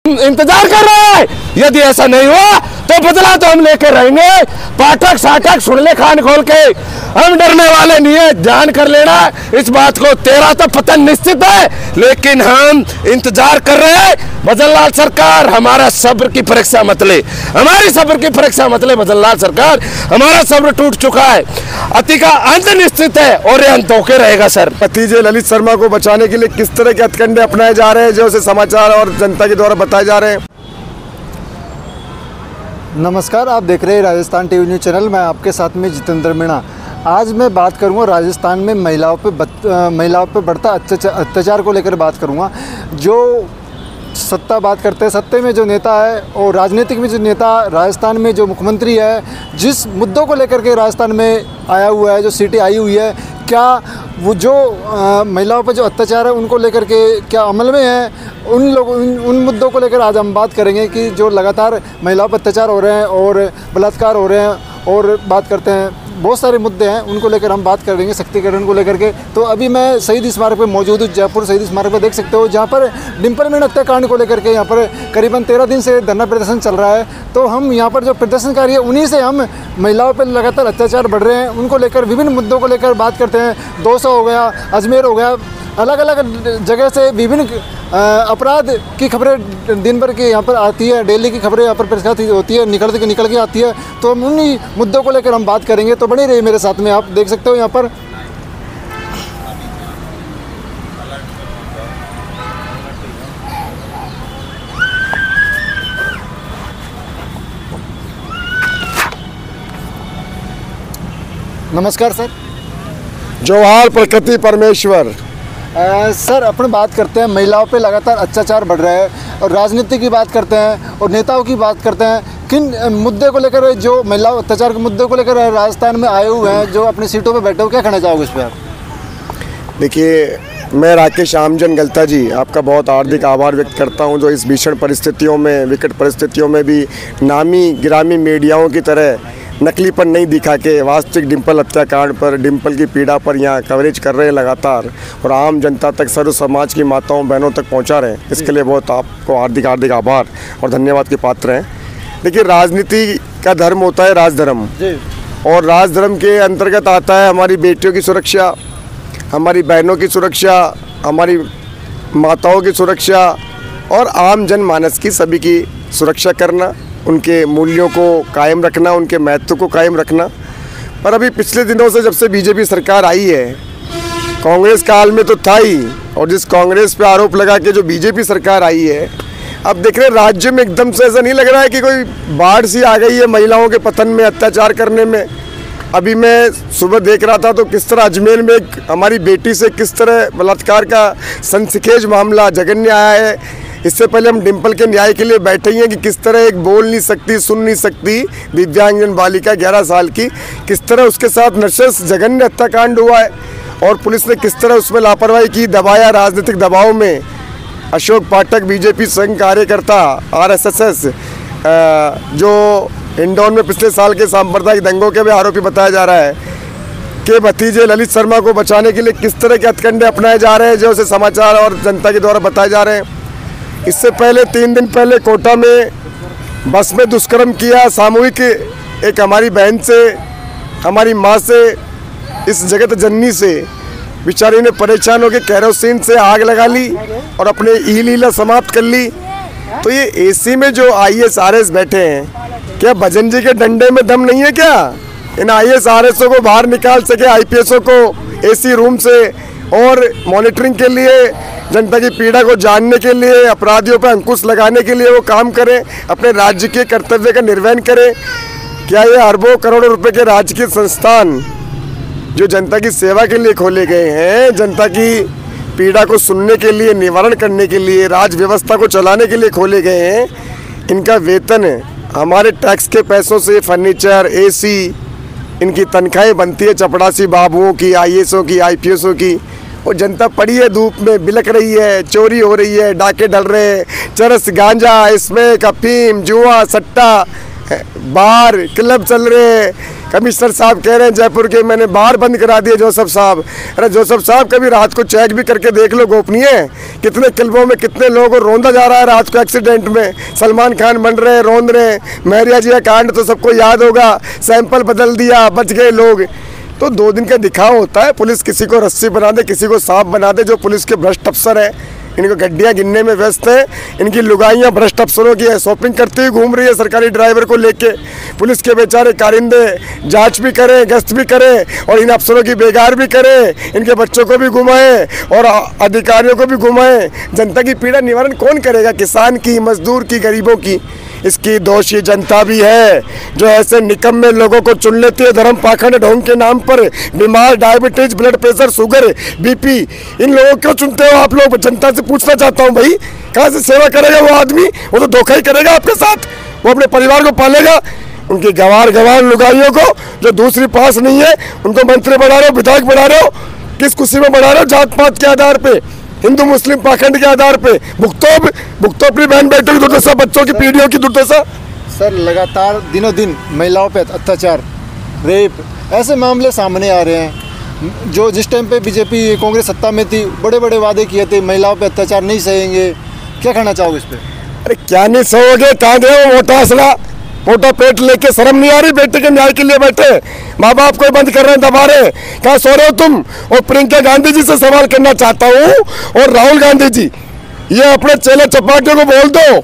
इंतजार कर रहे हैं। यदि ऐसा नहीं हुआ तो बदला तो हम लेकर रहेंगे। पाठक साठक सुन ले कान खोल के, हम डरने वाले नहीं है। ध्यान कर लेना इस बात को, तेरा तो पतन निश्चित है, लेकिन हम इंतजार कर रहे हैं। भजनलाल सरकार, हमारा सब्र की परीक्षा मत ले, हमारी सब्र की परीक्षा मत ले भजनलाल सरकार, हमारा सब्र टूट चुका है। अति का अंत निश्चित है और ये अंत होके रहेगा। सर, भतीजे ललित शर्मा को बचाने के लिए किस तरह के हथकंडे अपनाए जा रहे हैं, जो उसे समाचार और जनता के द्वारा बताए जा रहे हैं। नमस्कार, आप देख रहे हैं राजस्थान टीवी न्यूज़ चैनल। मैं आपके साथ में जितेंद्र मीणा। आज मैं बात करूंगा राजस्थान में महिलाओं पे बढ़ता अत्याचार को लेकर बात करूंगा। जो सत्ता बात करते हैं, सत्ते में जो नेता है और राजनीतिक में जो नेता राजस्थान में जो मुख्यमंत्री है, जिस मुद्दों को लेकर के राजस्थान में आया हुआ है, जो सीटें आई हुई है, क्या वो जो महिलाओं पर जो अत्याचार है उनको लेकर के क्या अमल में है, उन मुद्दों को लेकर आज हम बात करेंगे कि जो लगातार महिलाओं पर अत्याचार हो रहे हैं और बलात्कार हो रहे हैं, और बात करते हैं बहुत सारे मुद्दे हैं, उनको लेकर हम बात करेंगे, शक्तिकरण को लेकर के। तो अभी मैं शहीद स्मारक पे मौजूद हूँ, जयपुर शहीद स्मारक पे देख सकते हो, जहाँ पर डिम्पल मीणा हत्याकांड को लेकर के यहाँ पर करीबन 13 दिन से धरना प्रदर्शन चल रहा है। तो हम यहाँ पर जो प्रदर्शनकारी है उन्हीं से हम महिलाओं पर लगातार अत्याचार बढ़ रहे हैं उनको लेकर, विभिन्न मुद्दों को लेकर बात करते हैं। 200 हो गया, अजमेर हो गया, अलग अलग जगह से विभिन्न अपराध की खबरें दिन भर की यहाँ पर आती है, डेली की खबरें यहाँ पर प्रकाशित होती है, निकल के आती है। तो हम उन्हीं मुद्दों को लेकर हम बात करेंगे, तो बने रहिए मेरे साथ में। आप देख सकते हो यहाँ पर नमस्कार सर। जोहार प्रकृति परमेश्वर। सर, अपन बात करते हैं महिलाओं पे लगातार अत्याचार बढ़ रहा है, और राजनीति की बात करते हैं और नेताओं की बात करते हैं। किन मुद्दे को लेकर, जो महिलाओं अत्याचार के मुद्दे को लेकर राजस्थान में आए हुए हैं, जो अपनी सीटों पे बैठे हो, क्या कहना चाहोगे इस पर आप? देखिए, मैं राकेश आमजन गलता जी आपका बहुत हार्दिक आभार व्यक्त करता हूं, जो इस भीषण परिस्थितियों में, विकट परिस्थितियों में भी नामी गिरामी मीडियाओं की तरह नकलीपन नहीं दिखा के वास्तविक डिम्पल हत्याकांड पर, डिम्पल की पीड़ा पर यहाँ कवरेज कर रहे हैं लगातार, और आम जनता तक, सर्व समाज की माताओं बहनों तक पहुँचा रहे हैं। इसके लिए बहुत आपको हार्दिक आभार और धन्यवाद के पात्र हैं। देखिए, राजनीति का धर्म होता है राजधर्म, और राजधर्म के अंतर्गत आता है हमारी बेटियों की सुरक्षा, हमारी बहनों की सुरक्षा, हमारी माताओं की सुरक्षा और आम जनमानस की, सभी की सुरक्षा करना, उनके मूल्यों को कायम रखना, उनके महत्व को कायम रखना। पर अभी पिछले दिनों से जब से बीजेपी सरकार आई है, कांग्रेस काल में तो था ही, और जिस कांग्रेस पे आरोप लगा के जो बीजेपी सरकार आई है, अब देख रहे राज्य में एकदम से ऐसा नहीं लग रहा है कि कोई बाढ़ सी आ गई है महिलाओं के पतन में, अत्याचार करने में। अभी मैं सुबह देख रहा था तो किस तरह अजमेर में हमारी बेटी से किस तरह बलात्कार का सनसनीखेज मामला जघन्य आया है। इससे पहले हम डिम्पल के न्याय के लिए बैठे ही हैं कि किस तरह एक बोल नहीं सकती, सुन नहीं सकती दिव्यांगजन बालिका 11 साल की, किस तरह उसके साथ नृशंस जघन्य हत्याकांड हुआ है, और पुलिस ने किस तरह उसमें लापरवाही की, दबाया राजनीतिक दबाव में। अशोक पाठक बीजेपी संघ कार्यकर्ता RSS जो इंदौर में पिछले साल के सांप्रदायिक दंगों के भी आरोपी बताया जा रहा है, के भतीजे ललित शर्मा को बचाने के लिए किस तरह के हथकंडे अपनाए जा रहे हैं, जो उसे समाचार और जनता के द्वारा बताए जा रहे हैं। इससे पहले 3 दिन पहले कोटा में बस में दुष्कर्म किया सामूहिक, एक हमारी बहन से, हमारी माँ से, इस जगत जननी से, बेचारी ने परेशान होकर केरोसिन से आग लगा ली और अपने ई लीला समाप्त कर ली। तो ये एसी में जो IAS बैठे हैं, क्या भजन जी के डंडे में दम नहीं है क्या? इन IAS को बाहर निकाल सके, IPS को एसी रूम से, और मॉनिटरिंग के लिए, जनता की पीड़ा को जानने के लिए, अपराधियों पर अंकुश लगाने के लिए वो काम करें, अपने राज्य के कर्तव्य का निर्वहन करें। क्या ये अरबों करोड़ों रुपए के राजकीय संस्थान जो जनता की सेवा के लिए खोले गए हैं, जनता की पीड़ा को सुनने के लिए, निवारण करने के लिए, राज व्यवस्था को चलाने के लिए खोले गए हैं, इनका वेतन हमारे टैक्स के पैसों से, फर्नीचर, AC, इनकी तनख्वाहें बनती है चपड़ासी बाबुओं की, IASओं की, IPSओं की, और जनता पड़ी है धूप में, बिलक रही है, चोरी हो रही है, डाके डल रहे हैं, चरस, गांजा, स्मैक, अफीम, जुआ, सट्टा, बार क्लब चल रहे हैं। कमिश्नर साहब कह रहे हैं जयपुर के, मैंने बार बंद करा दिए जोसेफ साहब। अरे जोसेफ साहब कभी रात को चेक भी करके देख लो, गोपनीय कितने क्लबों में कितने लोगों को रौंदा जा रहा है रात को एक्सीडेंट में। सलमान खान बन रहे हैं, रौंद रहे हैं। महरिया जी का कांड तो सबको याद होगा, सैंपल बदल दिया, बच गए लोग। तो 2 दिन का दिखावा होता है। पुलिस किसी को रस्सी बना दे, किसी को सांप बना दे। जो पुलिस के भ्रष्ट अफसर हैं, इनको गड्डियाँ गिनने में व्यस्त है। इनकी लुगाइयाँ भ्रष्ट अफसरों की है, शॉपिंग करती हुई घूम रही है सरकारी ड्राइवर को लेके। पुलिस के बेचारे कारिंदे जांच भी करें, गश्त भी करें और इन अफसरों की बेगार भी करें। इनके बच्चों को भी घुमाएं और अधिकारियों को भी घुमाएं। जनता की पीड़ा निवारण कौन करेगा? किसान की, मजदूर की, गरीबों की। इसकी दोषी जनता भी है जो ऐसे निकम्मे लोगों को चुन लेती है धर्म पाखंड ढोंग के नाम पर। बीमार, diabetes, blood pressure, sugar, BP, इन लोगों को चुनते हो आप लोग? जनता से पूछना चाहता हूँ भाई, कहाँ से सेवा करेगा वो आदमी? वो तो धोखा ही करेगा आपके साथ। वो अपने परिवार को पालेगा? उनकी गवार लुगाइयों को जो दूसरी पास नहीं है, उनको मंत्री बना रहे हो, विधायक बना रहे हो। किस खुशी में बना रहे हो? जात पात के आधार पे, हिंदू मुस्लिम पाखंड के आधार पे। भुगतो अपनी बहन बेटों की दुर्दशा, बच्चों की पीढ़ियों की दुर्दशा। सर लगातार दिनों दिन महिलाओं पे अत्याचार, रेप, ऐसे मामले सामने आ रहे हैं। जो जिस टाइम पे बीजेपी कांग्रेस सत्ता में थी, बड़े बड़े वादे किए थे महिलाओं पे अत्याचार नहीं सहेंगे। क्या कहना चाहोगे इस पे? अरे क्या नहीं सहोगे? कहाँ गए वो मोटा असला, मोटा पेट लेके? शर्म नहीं आ रही? बेटे के न्याय के लिए बैठे माँ बाप को बंद कर रहे हैं, दबा रहे। कहाँ सो रहे हो तुम? और प्रियंका गांधी जी से सवाल करना चाहता हूँ, और राहुल गांधी जी, ये अपने चेले चपाटियों को बोल दो,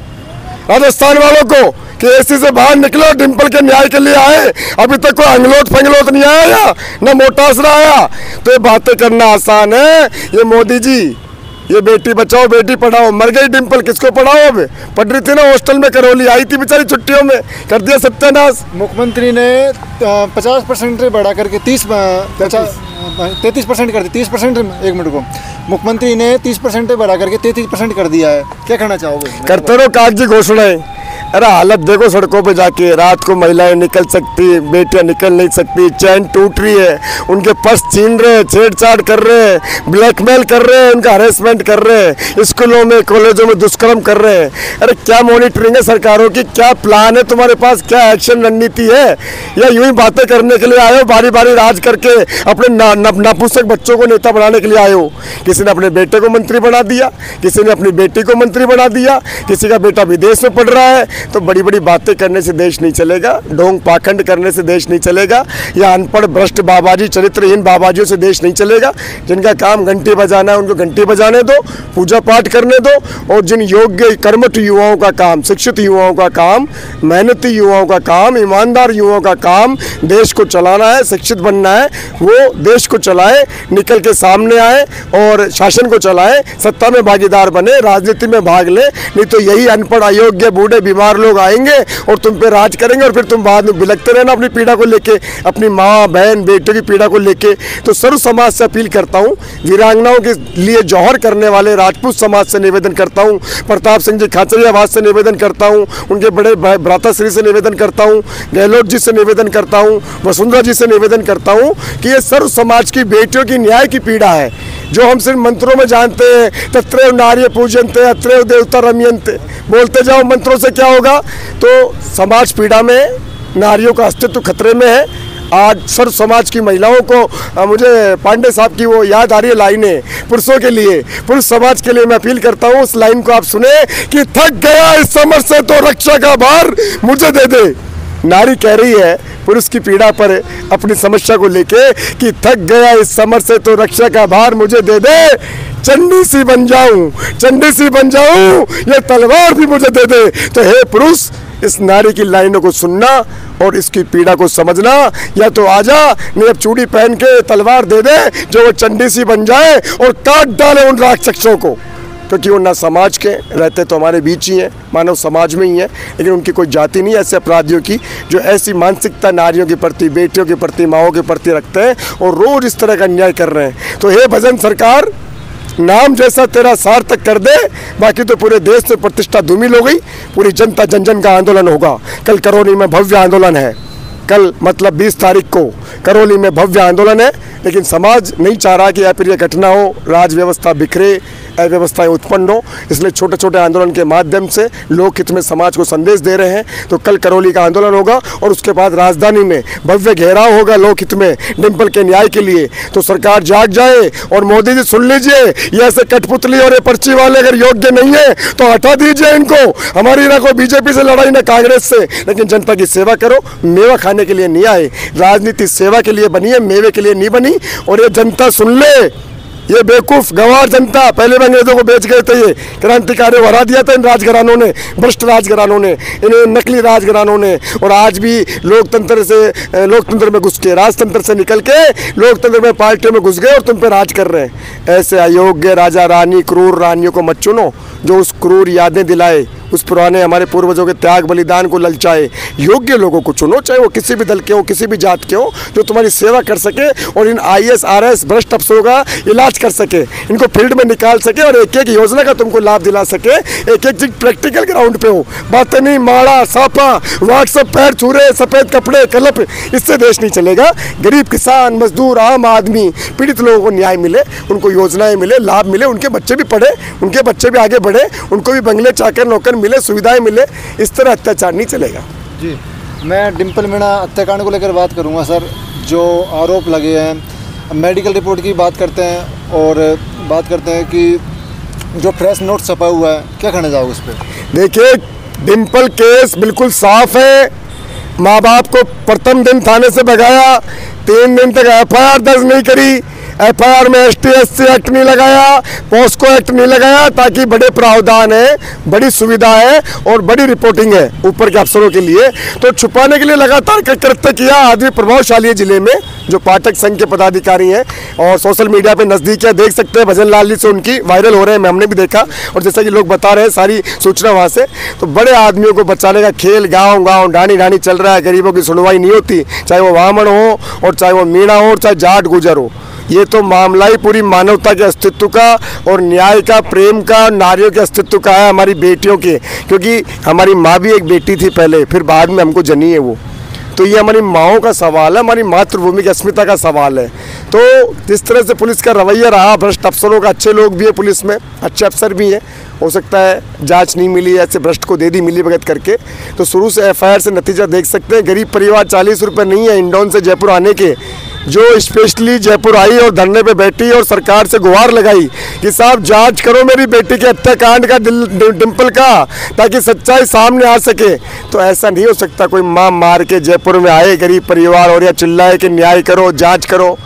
राजस्थान वालों को, कि एसी से बाहर निकलो, डिम्पल के न्याय के लिए आए। अभी तक कोई अंगलोट फंगलोट नहीं आया, न मोटा असरा आया। तो ये बातें करना आसान है। ये मोदी जी, ये बेटी बचाओ बेटी पढ़ाओ, मर गई डिम्पल, किसको पढ़ाओ? अब पढ़ रही थी ना हॉस्टल में, करौली आई थी बेचारी छुट्टियों में, कर दिया सत्यानाश। मुख्यमंत्री ने 50% बढ़ा करके 33% कर दी। 30%, एक मिनट को, मुख्यमंत्री ने 30% बढ़ा करके 33% कर दिया है। क्या कहना चाहोगे? करते रहो कागजी घोषणाएं। अरे हालत देखो सड़कों पे जाके, रात को महिलाएं निकल सकती, बेटियां निकल नहीं सकती, चैन टूट रही है, उनके पर्स छीन रहे, छेड़छाड़ कर रहे हैं, ब्लैकमेल कर रहे हैं, उनका हरेसमेंट कर रहे हैं, स्कूलों में कॉलेजों में दुष्कर्म कर रहे हैं। अरे क्या मॉनिटरिंग है सरकारों की? क्या प्लान है तुम्हारे पास? क्या एक्शन रणनीति है? या यूं ही बातें करने के लिए आए हो, बारी बारी राज करके अपने नापुंसक बच्चों को नेता बनाने के लिए आए हो? किसी ने अपने बेटे को मंत्री बना दिया, किसी ने अपनी बेटी को मंत्री बना दिया, किसी का बेटा विदेश में पढ़ रहा है। तो बड़ी बड़ी बातें करने से देश नहीं चलेगा, ढोंग पाखंड करने से देश नहीं चलेगा, या अनपढ़ भ्रष्ट बाबाजी, चरित्रहीन बाबाजियों से देश नहीं चलेगा। जिनका काम घंटी बजाना है उनको घंटी बजाने दो, पूजा पाठ करने दो। और जिन योग्य कर्मठ युवाओं का काम, शिक्षित युवाओं का काम, मेहनती युवाओं का काम, ईमानदार युवाओं का काम देश को चलाना है, शिक्षित बनना है, वो देश को चलाए, निकल के सामने आए और शासन को चलाए, सत्ता में भागीदार बने, राजनीति में भाग ले। नहीं तो यही अनपढ़, अयोग्य, बूढ़े, बीमार लोग आएंगे और तुम पे राज करेंगे, और फिर तुम बाद में बिलखते रहना अपनी पीड़ा को लेके, अपनी माँ बहन बेटों की पीड़ा को लेके। तो सर्व समाज से अपील करता हूँ, वीरांगनाओं के लिए जौहर करने वाले राजपूत समाज से निवेदन करता हूँ, प्रताप सिंह जी खाचरियावाद से निवेदन करता हूँ, उनके बड़े भ्राताश्री से निवेदन करता हूँ, गहलोत जी से निवेदन करता हूँ, वसुंधरा जी से निवेदन करता हूँ कि ये सर्व समाज की बेटियों की न्याय की पीड़ा है, जो हम सिर्फ मंत्रों में जानते हैं। तत्रैव नार्य पूजन्ते अत्रैव देवता रम्यन्ते, बोलते जाओ मंत्रों से क्या होगा। तो समाज पीड़ा में, नारियों का अस्तित्व खतरे में है। आज सर्व समाज की महिलाओं को, मुझे पांडे साहब की वो याद आ रही है लाइनें, पुरुषों के लिए, पुरुष समाज के लिए मैं अपील करता हूँ, उस लाइन को आप सुने कि थक गया इस समर से तो रक्षा का भार मुझे दे दे। नारी कह रही है पुरुष की पीड़ा पर अपनी समस्या को लेके कि थक गया इस समर से तो रक्षा का भार मुझे दे दे, चंडी सी बन जाऊं, चंडी सी बन जाऊं, ये तलवार भी मुझे दे दे। तो हे पुरुष, इस नारी की लाइनों को सुनना और इसकी पीड़ा को समझना, या तो आजा, नहीं अब चूड़ी पहन के तलवार दे दे जो वो चंडी सी बन जाए और काट डाले उन राक्षसों को। क्योंकि वो ना समाज के रहते तो हमारे बीच ही हैं, मानव समाज में ही हैं, लेकिन उनकी कोई जाति नहीं है ऐसे अपराधियों की जो ऐसी मानसिकता नारियों के प्रति, बेटियों के प्रति, माओं के प्रति रखते हैं और रोज इस तरह का अन्याय कर रहे हैं। तो हे भजन सरकार, नाम जैसा तेरा सार्थक कर दे, बाकी तो पूरे देश में प्रतिष्ठा धूमिल हो गई। पूरी जनता जन जन का आंदोलन होगा। कल करौली में भव्य आंदोलन है, कल मतलब 20 तारीख को करौली में भव्य आंदोलन है। लेकिन समाज नहीं चाह रहा कि या फिर यह घटना हो, राज व्यवस्था बिखरे, अव्यवस्थाएं उत्पन्न हो। इसलिए छोटे छोटे आंदोलन के माध्यम से लोक हित में समाज को संदेश दे रहे हैं। तो कल करौली का आंदोलन होगा और उसके बाद राजधानी में भव्य घेराव होगा लोक हित में डिम्पल के न्याय के लिए। तो सरकार जाग जाए और मोदी जी सुन लीजिए, ये ऐसे कठपुतली और ये पर्ची वाले अगर योग्य नहीं है तो हटा दीजिए इनको। हमारी ना कोई बीजेपी से लड़ाई ना कांग्रेस से, लेकिन जनता की सेवा करो। मेवा खाने के लिए नहीं आए, राजनीति सेवा के लिए बनी है, मेवे के लिए नहीं बनी। और ये जनता सुन ले, ये बेवकूफ गंवार जनता पहले भी अंग्रेजों को बेच गए थे। ये क्रांतिकारी हरा दिया था इन राजघरानों ने, भ्रष्ट राजघरानों ने, इन नकली राजघरानों ने। और आज भी लोकतंत्र में घुस के, राजतंत्र से निकल के लोकतंत्र में पार्टियों में घुस गए और तुम पे राज कर रहे हैं। ऐसे अयोग्य राजा रानी, क्रूर रानियों को मत चुनो जो उस क्रूर यादें दिलाए, उस पुराने हमारे पूर्वजों के त्याग बलिदान को ललचाए। योग्य लोगों को चुनो, चाहे वो किसी भी दल के हो, किसी भी जात के हो, जो तुम्हारी सेवा कर सके और इन IAS RS भ्रष्ट अफसरों का इलाज कर सके, इनको फील्ड में निकाल सके और एक एक योजना का तुमको लाभ दिला सके। एक एक चीज प्रैक्टिकल ग्राउंड पे हो, बातें नहीं माड़ा सापा व्हाट्सएप पैर छूरे सफेद कपड़े कलप, इससे देश नहीं चलेगा। गरीब किसान, मजदूर, आम आदमी, पीड़ित लोगों को न्याय मिले, उनको योजनाएं मिले, लाभ मिले, उनके बच्चे भी पढ़े, उनके बच्चे भी आगे बढ़े, उनको भी बंगले चाकर नौकर मिले, सुविधाएं मिले। इस तरह अत्याचार नहीं चलेगा जी। मैं डिम्पल मीणा हत्याकांड को लेकर बात करूंगा सर। जो आरोप लगे हैं, मेडिकल रिपोर्ट की बात करते हैं और बात करते हैं कि जो प्रेस नोट छपा हुआ है, क्या कहना चाहोगे उस पर? देखिए, डिम्पल केस बिल्कुल साफ है। माँ बाप को प्रथम दिन थाने से भगाया, 3 दिन तक FIR दर्ज नहीं करी। FIR में ST SC एक्ट नहीं लगाया, पॉस्को एक्ट नहीं लगाया, ताकि बड़े प्रावधान है, बड़ी सुविधा है और बड़ी रिपोर्टिंग है ऊपर के अफसरों के लिए। तो छुपाने के लिए लगातार कृत्य किया। आदमी प्रभावशाली है जिले में, जो पाठक संघ के पदाधिकारी हैं और सोशल मीडिया पे नज़दीक है, देख सकते हैं भजन लाल जी से उनकी वायरल हो रहे हैं, हमने भी देखा। और जैसा कि लोग बता रहे हैं सारी सूचना वहाँ से, तो बड़े आदमियों को बचाने का खेल गाँव गाँव डानी डानी चल रहा है। गरीबों की सुनवाई नहीं होती, चाहे वो वामन हो और चाहे वो मीणा हो और चाहे जाट गुजर हो। ये तो मामला ही पूरी मानवता के अस्तित्व का और न्याय का, प्रेम का, नारियों के अस्तित्व का है, हमारी बेटियों के। क्योंकि हमारी माँ भी एक बेटी थी पहले, फिर बाद में हमको जनी है वो। तो ये हमारी माँओं का सवाल है, हमारी मातृभूमि की अस्मिता का सवाल है। तो जिस तरह से पुलिस का रवैया रहा, भ्रष्ट अफसरों का, अच्छे लोग भी है पुलिस में, अच्छे अफसर भी हैं, हो सकता है जांच नहीं मिली, ऐसे भ्रष्ट को दे दी मिली भगत करके। तो शुरू से FIR से नतीजा देख सकते हैं। गरीब परिवार 40 रुपये नहीं है इंदौर से जयपुर आने के, जो स्पेशली जयपुर आई और धरने पे बैठी और सरकार से गुहार लगाई कि साहब जांच करो मेरी बेटी के हत्याकांड का, डिम्पल का, ताकि सच्चाई सामने आ सके। तो ऐसा नहीं हो सकता कोई माँ मार के जयपुर में आए गरीब परिवार और या चिल्लाए कि न्याय करो, जांच करो।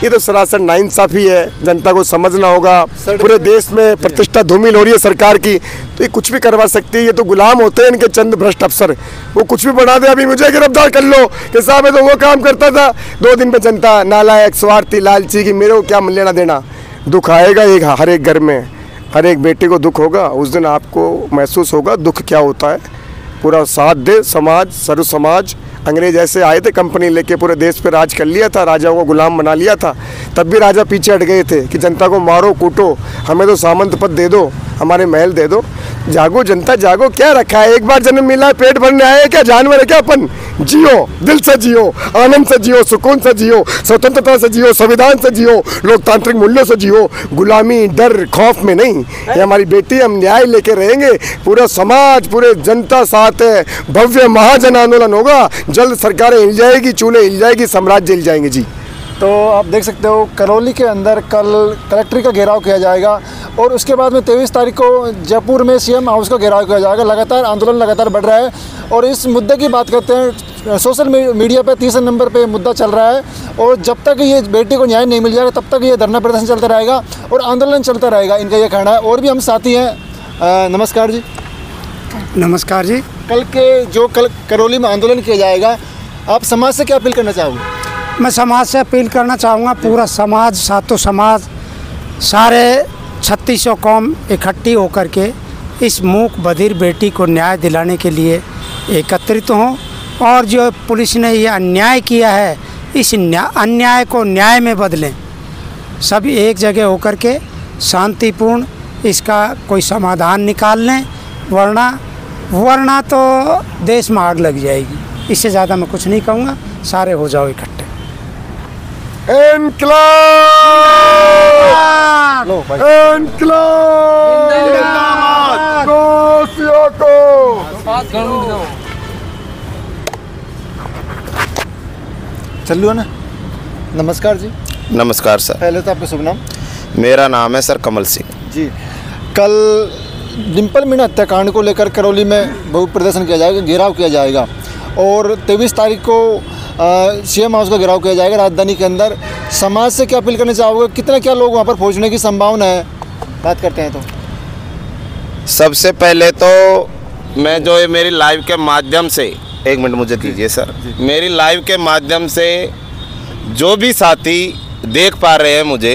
ये तो सरासर नाइंसाफी है, जनता को समझना होगा। पूरे देश में प्रतिष्ठा धूमिल हो रही है सरकार की, तो ये कुछ भी करवा सकती है। ये तो गुलाम होते हैं इनके चंद भ्रष्ट अफसर, वो कुछ भी बना दे, अभी मुझे गिरफ्तार कर लो कि साहब तो वो काम करता था, 2 दिन पे जनता नालायक, स्वार्थी, लालची की मेरे को क्या लेना देना। दुख आएगा एक हर एक घर में, हर एक बेटे को दुख होगा, उस दिन आपको महसूस होगा दुख क्या होता है। पूरा साथ दे समाज, सर्व समाज। अंग्रेज ऐसे आए थे कंपनी लेके, पूरे देश पे राज कर लिया था, राजाओं को गुलाम बना लिया था। तब भी राजा पीछे हट गए थे कि जनता को मारो कूटो, हमें तो सामंत पद दे दो, हमारे महल दे दो। जागो जनता जागो, क्या रखा है, एक बार जन्म मिला है, पेट भरने आए क्या, जानवर है क्या अपन? जियो, दिल से जियो, आनंद से जियो, सुकून से जियो, स्वतंत्रता से जियो, संविधान से जियो, लोकतांत्रिक मूल्यों से जियो, गुलामी, डर, खौफ में नहीं। ये हमारी बेटी, हम न्याय लेके रहेंगे। पूरा समाज, पूरे जनता साथ है। भव्य महाजन आंदोलन होगा, जल्द सरकारें हिल जाएगी, चूल्हे हिल जाएगी, साम्राज्य हिल जाएंगे जी। तो आप देख सकते हो करौली के अंदर कल कलेक्ट्रेट का घेराव किया जाएगा और उसके बाद में 23 तारीख को जयपुर में CM हाउस का घेराव किया जाएगा। लगातार आंदोलन लगातार बढ़ रहा है और इस मुद्दे की बात करते हैं, सोशल मीडिया पे तीसरे नंबर पे मुद्दा चल रहा है और जब तक ये बेटी को न्याय नहीं मिल जाएगा तब तक ये धरना प्रदर्शन चलता रहेगा और आंदोलन चलता रहेगा, इनका ये कहना है। और भी हम साथी हैं। नमस्कार जी। नमस्कार जी। कल के जो कल करौली में आंदोलन किया जाएगा, आप समाज से क्या अपील करना चाहोगे? मैं समाज से अपील करना चाहूँगा, पूरा समाज, सातों समाज, सारे 3600 कौम इकट्ठी होकर के इस मूक बधिर बेटी को न्याय दिलाने के लिए एकत्रित हों और जो पुलिस ने ये अन्याय किया है, इस अन्याय को न्याय में बदलें। सब एक जगह होकर के शांतिपूर्ण इसका कोई समाधान निकाल लें, वरना तो देश में आग लग जाएगी। इससे ज़्यादा मैं कुछ नहीं कहूँगा, सारे हो जाओ इकट्ठे। इनकलाब लो भाई। इनकलाब दोषियों को चल्लू है ना। नमस्कार जी। नमस्कार सर। पहले तो आपका शुभ नाम। मेरा नाम है सर कमल सिंह जी। कल डिम्पल मीणा हत्याकांड को लेकर करौली में बहुत प्रदर्शन किया जाएगा, घेराव किया जाएगा और 23 तारीख को सीएम हाउस का घेराव किया जाएगा राजधानी के अंदर। समाज से क्या अपील करना चाहोगे, कितने क्या लोग वहाँ पर पहुँचने की संभावना है, बात करते हैं तो। सबसे पहले तो मैं जो है मेरी लाइव के माध्यम से, एक मिनट मुझे दीजिए सर, मेरी लाइव के माध्यम से जो भी साथी देख पा रहे हैं मुझे,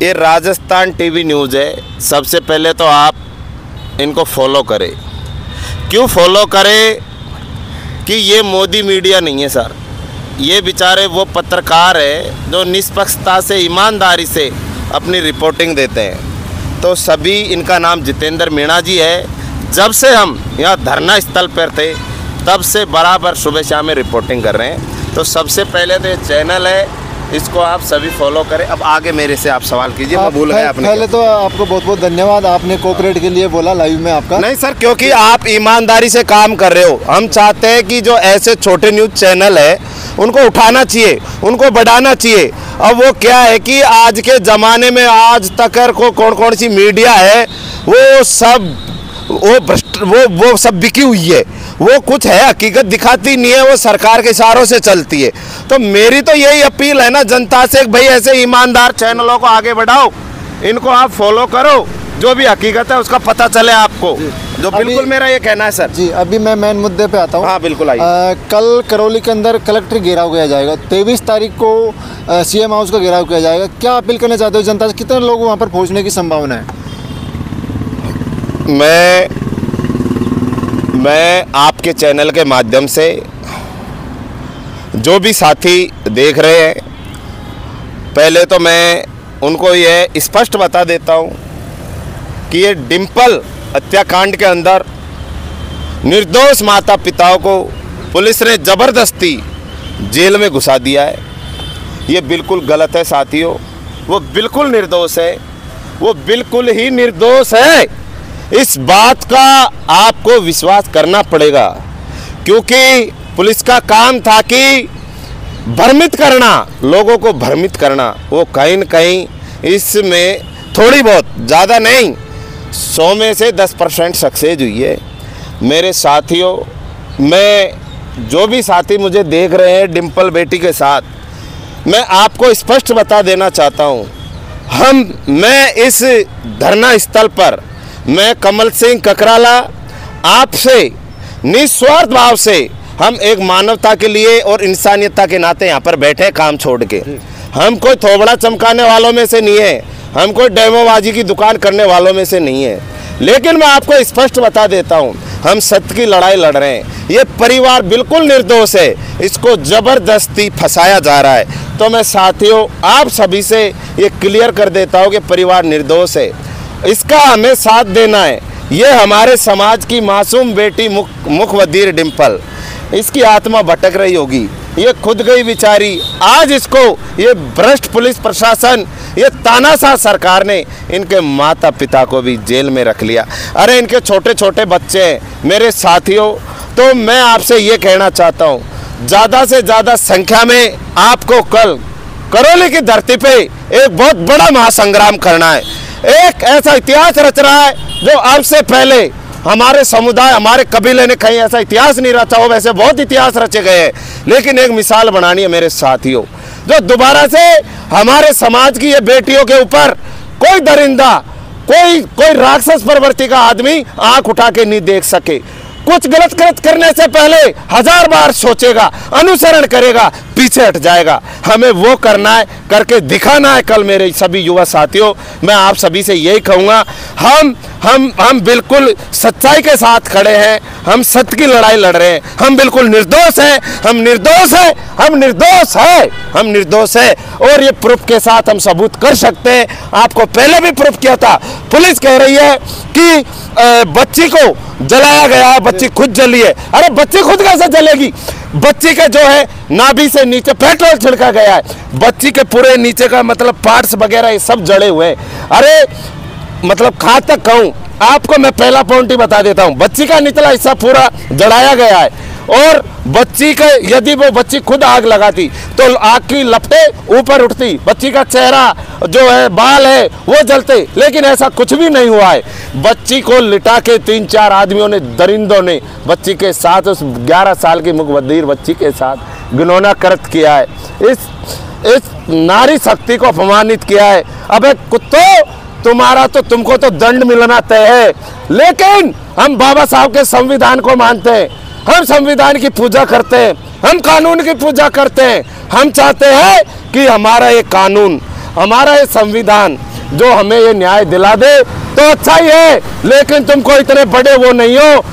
ये राजस्थान टीवी न्यूज़ है। सबसे पहले तो आप इनको फॉलो करें। क्यों फॉलो करें कि ये मोदी मीडिया नहीं है सर, ये बेचारे वो पत्रकार है जो निष्पक्षता से ईमानदारी से अपनी रिपोर्टिंग देते हैं। तो सभी, इनका नाम जितेंद्र मीणा जी है। जब से हम यहाँ धरना स्थल पर थे तब से बराबर सुबह शाम में रिपोर्टिंग कर रहे हैं। तो सबसे पहले तो ये चैनल है, इसको आप सभी फॉलो करें। अब आगे मेरे से आप सवाल कीजिए, मैं भूल गया आपने। पहले तो आपको बहुत बहुत धन्यवाद, आपने कोऑपरेट के लिए बोला लाइव में आपका। नहीं सर, क्योंकि आप ईमानदारी से काम कर रहे हो। हम चाहते हैं कि जो ऐसे छोटे न्यूज़ चैनल है उनको उठाना चाहिए, उनको बढ़ाना चाहिए। अब वो क्या है कि आज के ज़माने में आज तक को कौन सी मीडिया है वो सब वो सब बिकी हुई है, वो कुछ है हकीकत दिखाती नहीं है, वो सरकार के इशारों से चलती है। तो मेरी तो यही अपील है ना जनता से, भाई ऐसे ईमानदार चैनलों को आगे बढ़ाओ, इनको आप फॉलो करो, जो भी हकीकत है उसका पता चले आपको। जो बिल्कुल मेरा ये कहना है सर जी। अभी मैं मेन मुद्दे पे आता हूँ। हाँ बिल्कुल आइए। कल करौली के अंदर कलेक्टर घेराव किया जाएगा, 23 तारीख को सीएम हाउस का घेराव किया जाएगा। क्या अपील करना चाहते हो जनता से, कितने लोग वहाँ पर पहुँचने की संभावना है? मैं आपके चैनल के माध्यम से जो भी साथी देख रहे हैं, पहले तो मैं उनको ये स्पष्ट बता देता हूँ कि ये डिम्पल हत्याकांड के अंदर निर्दोष माता पिताओं को पुलिस ने ज़बरदस्ती जेल में घुसा दिया है। ये बिल्कुल गलत है साथियों, वो बिल्कुल निर्दोष है, वो बिल्कुल ही निर्दोष है। इस बात का आपको विश्वास करना पड़ेगा, क्योंकि पुलिस का काम था कि भ्रमित करना, लोगों को भ्रमित करना। वो कहीं न कहीं इसमें थोड़ी बहुत, ज़्यादा नहीं, 100 में से 10% सक्सेस हुई है। मेरे साथियों, मैं जो भी साथी मुझे देख रहे हैं डिम्पल बेटी के साथ, मैं आपको स्पष्ट बता देना चाहता हूँ, मैं इस धरना स्थल पर, मैं कमल सिंह ककराला आपसे निस्वार्थ भाव से, हम एक मानवता के लिए और इंसानियता के नाते यहाँ पर बैठे काम छोड़ के। हम कोई थोबड़ा चमकाने वालों में से नहीं है, हम कोई डेमोबाजी की दुकान करने वालों में से नहीं है। लेकिन मैं आपको स्पष्ट बता देता हूँ, हम सत्य की लड़ाई लड़ रहे हैं। ये परिवार बिल्कुल निर्दोष है, इसको ज़बरदस्ती फंसाया जा रहा है। तो मैं साथियों आप सभी से ये क्लियर कर देता हूँ कि परिवार निर्दोष है, इसका हमें साथ देना है। ये हमारे समाज की मासूम बेटी मुखबधिर डिम्पल, इसकी आत्मा भटक रही होगी, ये खुद गई बेचारी। आज इसको ये भ्रष्ट पुलिस प्रशासन, ये तानाशाह सरकार ने इनके माता पिता को भी जेल में रख लिया। अरे इनके छोटे छोटे बच्चे हैं मेरे साथियों। तो मैं आपसे ये कहना चाहता हूँ, ज़्यादा से ज़्यादा संख्या में आपको कल करौली की धरती पे एक बहुत बड़ा महासंग्राम करना है। एक ऐसा इतिहास रच रहा है जो अब से पहले हमारे समुदाय, हमारे कबीले ने कहीं ऐसा इतिहास नहीं रचा हो। वैसे बहुत इतिहास रचे गए हैं, लेकिन एक मिसाल बनानी है मेरे साथियों, जो दोबारा से हमारे समाज की ये बेटियों के ऊपर कोई दरिंदा, कोई राक्षस प्रवृत्ति का आदमी आंख उठा के नहीं देख सके। कुछ गलत करने से पहले 1000 बार सोचेगा, अनुसरण करेगा, पीछे हट जाएगा। हमें वो करना है, करके दिखाना है। कल मेरे सभी युवा साथियों, मैं आप सभी से यही कहूँगा, हम बिल्कुल सच्चाई के साथ खड़े हैं, हम सत्य की लड़ाई लड़ रहे हैं, हम बिल्कुल निर्दोष हैं, हम निर्दोष हैं, हम निर्दोष हैं, हम निर्दोष हैं। और ये प्रूफ के साथ हम सबूत कर सकते हैं। आपको पहले भी प्रूफ किया था। पुलिस कह रही है कि बच्ची को जलाया गया है, बच्ची खुद जली है। अरे बच्ची खुद कैसे जलेगी? बच्ची के जो है नाभि से नीचे पेट्रोल छिड़का गया है, बच्ची के पूरे नीचे का मतलब पार्ट्स वगैरह ये सब जड़े हुए हैं। अरे मतलब कहाँ तक कहूँ आपको, मैं पहला पॉइंट ही बता देता हूँ, बच्ची का निचला हिस्सा पूरा जड़ाया गया है और बच्ची का यदि वो बच्ची खुद आग लगाती तो आग की लपटें ऊपर उठती, बच्ची का चेहरा जो है बाल है वो जलते, लेकिन ऐसा कुछ भी नहीं हुआ है। बच्ची को लिटा के 3-4 आदमियों ने, दरिंदों ने बच्ची के साथ, उस 11 साल की मुखबधीर बच्ची के साथ घिनौना कृत्य किया है, इस नारी शक्ति को अपमानित किया है। अबे कुत्तों, तुम्हारा तो तुमको तो दंड मिलना तय है, लेकिन हम बाबा साहब के संविधान को मानते हैं, हम संविधान की पूजा करते हैं, हम कानून की पूजा करते हैं। हम चाहते हैं कि हमारा ये कानून, हमारा ये संविधान जो हमें ये न्याय दिला दे तो अच्छा ही है, लेकिन तुमको इतने बड़े वो नहीं हो।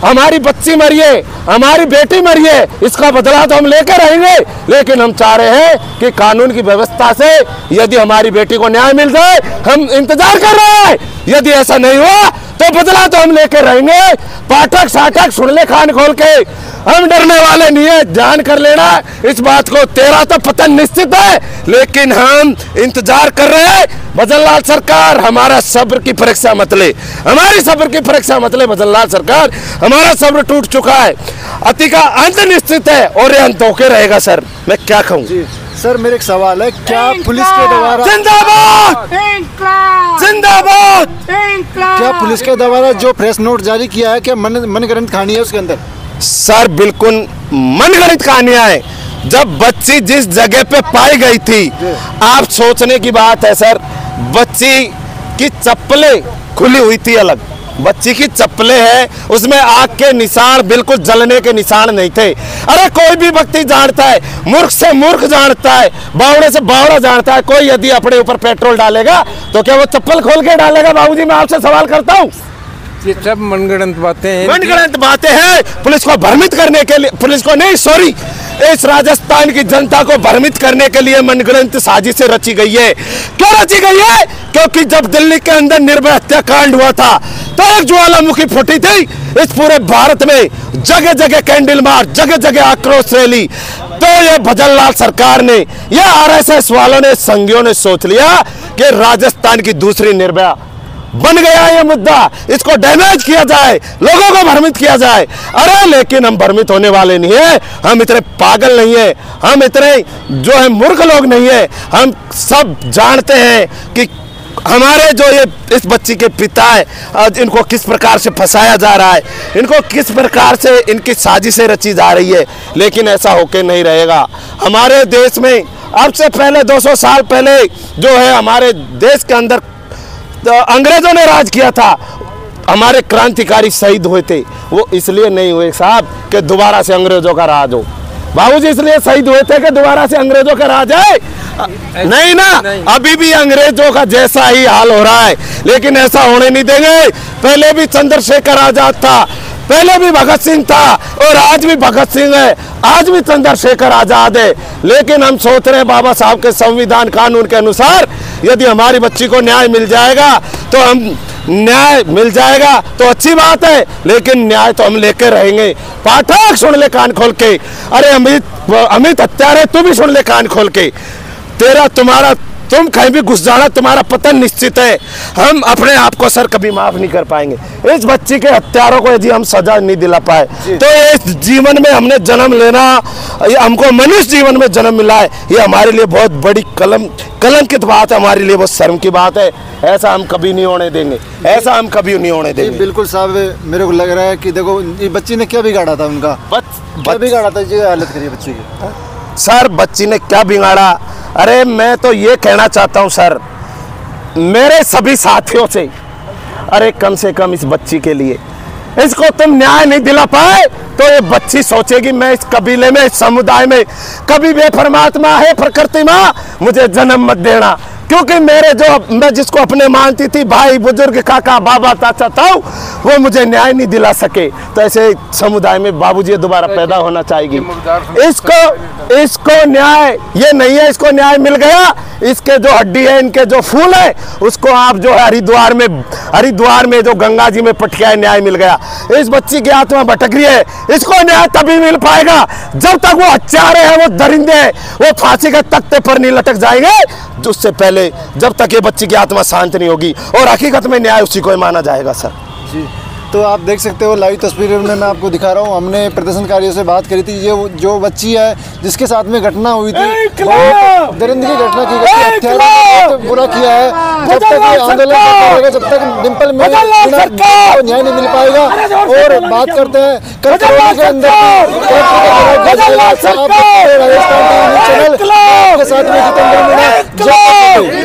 हमारी बच्ची मरी है, हमारी बेटी मरी है, इसका बदला तो हम लेकर रहेंगे, लेकिन हम चाह रहे हैं कि कानून की व्यवस्था से यदि हमारी बेटी को न्याय मिल जाए, हम इंतजार कर रहे हैं। यदि ऐसा नहीं हुआ तो बदला तो हम लेकर रहेंगे। पाठक साठक सुन ले कान खोल के, हम डरने वाले नहीं है, ध्यान कर लेना इस बात को। तेरा तो पतन निश्चित है, लेकिन हम इंतजार कर रहे हैं। भजनलाल सरकार, हमारा सब्र की परीक्षा मत ले, हमारी सब्र की परीक्षा मत ले भजनलाल सरकार, हमारा सब्र टूट चुका है, अति का अंत निश्चित है और ये अंत होके रहेगा। सर मैं क्या कहूँ सर, मेरे एक सवाल है, क्या पुलिस के द्वारा जिंदाबाद जिंदाबाद, क्या पुलिस के द्वारा जो प्रेस नोट जारी किया है, क्या मनगढ़ंत कहानी है उसके अंदर? सर बिल्कुल मनगढ़ंत कहानियां हैं। जब बच्ची जिस जगह पे पाई गई थी, आप सोचने की बात है सर, बच्ची की चप्पलें खुली हुई थी अलग, बच्ची की चप्पलें हैं, उसमें आग के निशान, बिल्कुल जलने के निशान नहीं थे। अरे कोई भी व्यक्ति जानता है, मूर्ख से मूर्ख जानता है, बावड़े से बावड़ा जानता है, कोई यदि अपने ऊपर पेट्रोल डालेगा तो क्या वो चप्पल खोल के डालेगा? बाबूजी मैं आपसे सवाल करता हूँ। ये सब मनगढ़ंत बातें हैं, मनगढ़ंत बातें हैं, पुलिस को भ्रमित करने के लिए, पुलिस को नहीं सॉरी, इस राजस्थान की जनता को भ्रमित करने के लिए मनगढ़ंत साजिशें रची गई है। क्यों रची गई है? क्योंकि जब दिल्ली के अंदर निर्भया हत्याकांड हुआ था तो एक ज्वालामुखी फूटी थी। इस पूरे भारत में जगह जगह कैंडल मार्च, जगह जगह आक्रोश रैली, तो ये भजनलाल सरकार ने, ये आरएसएस वालों ने, संघियों ने सोच लिया कि राजस्थान की दूसरी निर्भया बन गया ये मुद्दा, इसको डैमेज किया जाए, लोगों को भ्रमित किया जाए। अरे लेकिन हम भ्रमित होने वाले नहीं है, हम इतने पागल नहीं है, हम इतने जो है मूर्ख लोग नहीं है। हम सब जानते हैं कि हमारे जो ये इस बच्ची के पिता है, इनको किस प्रकार से फंसाया जा रहा है, इनको किस प्रकार से इनकी साजिशें रची जा रही है, लेकिन ऐसा होके नहीं रहेगा। हमारे देश में अब से पहले 200 साल पहले जो है हमारे देश के अंदर अंग्रेजों ने राज किया था, हमारे क्रांतिकारी शहीद हुए थे, वो इसलिए नहीं हुए साहब कि दोबारा से अंग्रेजों का राज हो। बाबूजी इसलिए शहीद हुए थे कि दोबारा से अंग्रेजों का राज है? नहीं ना, अभी भी अंग्रेजों का जैसा ही हाल हो रहा है, लेकिन ऐसा होने नहीं देंगे। पहले भी चंद्रशेखर आजाद था, पहले भी भगत सिंह था और आज भी भगत सिंह है, आज भी चंद्रशेखर आजाद है, लेकिन हम सोच रहे हैं बाबा साहब के संविधान कानून के अनुसार यदि हमारी बच्ची को न्याय मिल जाएगा तो हम न्याय मिल जाएगा तो अच्छी बात है, लेकिन न्याय तो हम लेकर रहेंगे। पाठक सुन ले कान खोल के, अरे अमित हत्यारे तू भी सुन ले कान खोल के, तुम कहीं भी घुस जाना, तुम्हारा पतन निश्चित है। हम अपने आप को सर कभी माफ नहीं कर पाएंगे। इस बच्ची के हत्यारों को यदि हम सजा नहीं दिला पाए तो इस जीवन में हमने जन्म लेना, हमको मनुष्य जीवन में जन्म मिला है, ये हमारे लिए बहुत बड़ी कलंकित बात है, हमारे लिए बहुत शर्म की बात है। ऐसा हम कभी नहीं होने देंगे, ऐसा हम कभी नहीं होने देंगे। बिल्कुल साहब, मेरे को लग रहा है कि देखो ये बच्ची ने क्या बिगाड़ा था, उनका क्या बिगाड़ा था, ये हालत करी बच्ची की। सर बच्ची ने क्या बिगाड़ा? अरे मैं तो ये कहना चाहता हूँ सर, मेरे सभी साथियों से, अरे कम से कम इस बच्ची के लिए इसको तुम न्याय नहीं दिला पाए तो ये बच्ची सोचेगी मैं इस कबीले में, इस समुदाय में कभी भी परमात्मा है, प्रकृति माँ मुझे जन्म मत देना, क्योंकि मेरे जो मैं जिसको अपने मानती थी, भाई बुजुर्ग काका बाबा चाचा ताऊ, वो मुझे न्याय नहीं दिला सके। तो ऐसे समुदाय में बाबूजी दोबारा पैदा होना चाहिए। इसको न्याय ये नहीं है, इसको न्याय मिल गया। इसके जो हड्डी है, इनके जो फूल है, उसको आप जो है हरिद्वार में जो गंगा जी में पटकिया है, न्याय मिल गया। इस बच्ची की आत्मा भटक रही है, इसको न्याय तभी मिल पाएगा जब तक वो हत्यारे हैं, वो दरिंदे हैं, वो फांसी के तख्ते पर नहीं लटक जाएंगे। उससे पहले जब तक ये बच्ची की आत्मा शांत नहीं होगी, और हकीकत में न्याय उसी को ही माना जाएगा सर जी। तो आप देख सकते हो लाइव तस्वीरों में मैं आपको दिखा रहा हूँ। हमने प्रदर्शनकारियों से बात करी थी, ये जो बच्ची है जिसके साथ में घटना हुई थी, दरिंदगी घटना की गई, हत्या बुरा किया है। जब तक ये आंदोलन करता रहेगा, जब तक डिम्पल में न्याय नहीं मिल पाएगा। और बात करते हैं कल कोरोना के अंदर राजस्थान टीवी चैनल के साथ में